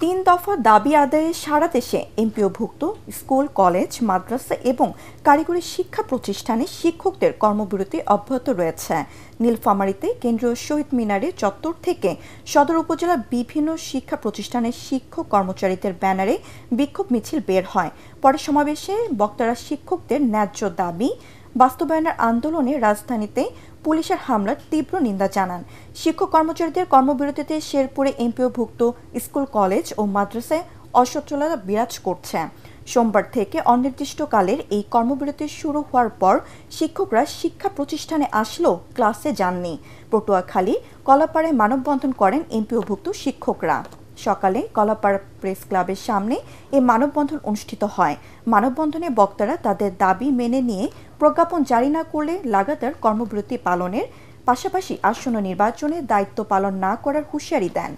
তিন দফা দাবি আদায়ে সারা দেশে এমপিওভুক্ত স্কুল, কলেজ, মাদ্রাসা এবং কারিগরি শিক্ষা প্রতিষ্ঠানে শিক্ষকদের কর্মবিরতি অব্যাহত রয়েছে। নীলফামারীতে কেন্দ্রীয় শহীদ মিনারের চত্বর থেকে সদর উপজেলার বিভিন্ন শিক্ষা প্রতিষ্ঠানের শিক্ষক কর্মচারীদের ব্যানারে বিক্ষোভ মিছিল বের হয়। পরে সমাবেশে বক্তারা শিক্ষকদের ন্যায্য দাবি বাস্তবায়নের আন্দোলনে রাজধানীতে পুলিশের হামলার তীব্র নিন্দা জানান। শিক্ষক কর্মচারীদের কর্মবিরতিতে শেরপুরে এমপিওভুক্ত স্কুল, কলেজ ও মাদ্রাসায় অসচ্ছলতা বিরাজ করছে। সোমবার থেকে অনির্দিষ্টকালের এই কর্মবিরতি শুরু হওয়ার পর শিক্ষকরা শিক্ষা প্রতিষ্ঠানে আসলেও ক্লাসে যাননি। পটুয়াখালী, কলাপাড়ায় মানববন্ধন করেন এমপিওভুক্ত শিক্ষকরা। সকালে কলাপাড়া প্রেস ক্লাবের সামনে এই মানববন্ধন অনুষ্ঠিত হয়। মানববন্ধনে বক্তারা তাদের দাবি মেনে নিয়ে প্রজ্ঞাপন জারি না করলে লাগাতার কর্মবিরতি পালনের পাশাপাশি আসন্ন নির্বাচনে দায়িত্ব পালন না করার হুঁশিয়ারি দেন।